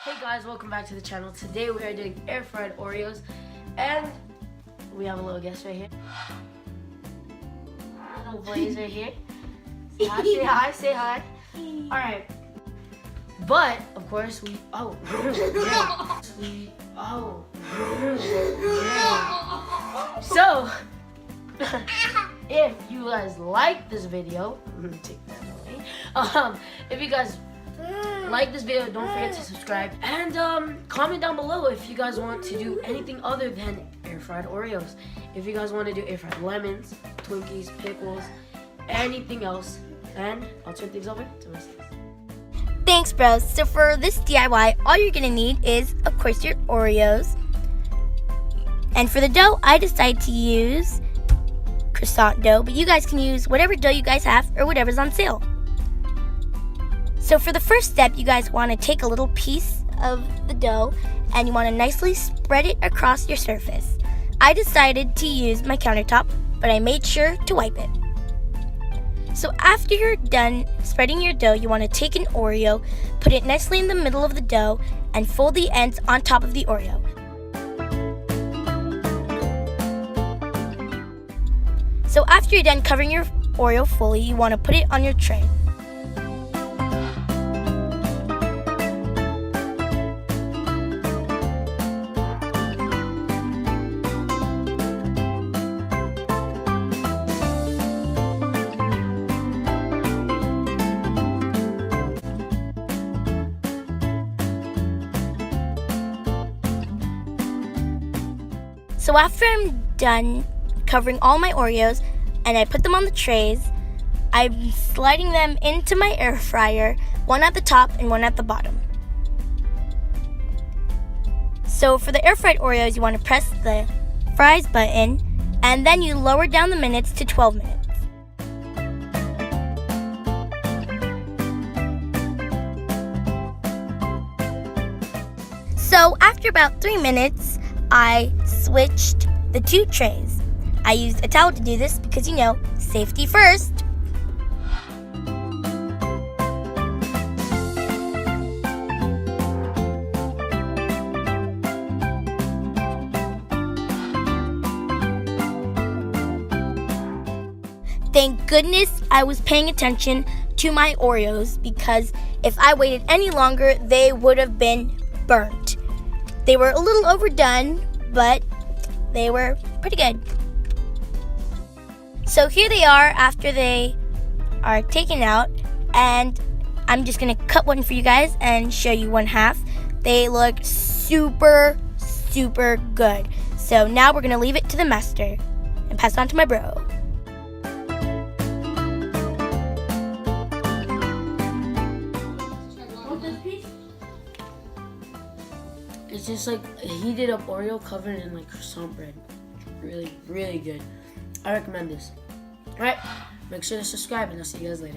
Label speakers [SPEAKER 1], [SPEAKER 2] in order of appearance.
[SPEAKER 1] Hey guys, welcome back to the channel. Today we are doing air fried Oreos and we have a little guest right here. Little Blaze right here. Say hi, say hi. Alright. But of course So if you guys like this video, take that away. If you guys like this video, don't forget to subscribe and comment down below if you guys want to do anything other than air fried Oreos. If you guys want to do air fried lemons, Twinkies, pickles, anything else, and I'll turn things over to my sis.
[SPEAKER 2] Thanks, bros. So for this DIY, all you're gonna need is, of course, your Oreos. And for the dough, I decided to use croissant dough, but you guys can use whatever dough you guys have or whatever's on sale. So for the first step, you guys want to take a little piece of the dough and you want to nicely spread it across your surface. I decided to use my countertop, but I made sure to wipe it. So after you're done spreading your dough, you want to take an Oreo, put it nicely in the middle of the dough, and fold the ends on top of the Oreo. So after you're done covering your Oreo fully, you want to put it on your tray. So after I'm done covering all my Oreos and I put them on the trays, I'm sliding them into my air fryer, one at the top and one at the bottom. So for the air fried Oreos, you want to press the fries button and then you lower down the minutes to 12 minutes. So after about 3 minutes, I switched the two trays. I used a towel to do this because, you know, safety first. Thank goodness I was paying attention to my Oreos because if I waited any longer, they would have been burnt. They were a little overdone, but they were pretty good. So here they are after they are taken out, and I'm just gonna cut one for you guys and show you one half. They look super, super good. So now we're gonna leave it to the master and pass it on to my bro.
[SPEAKER 1] It's just like a heated up Oreo covered in like croissant bread. Really, really good. I recommend this. Alright, make sure to subscribe and I'll see you guys later.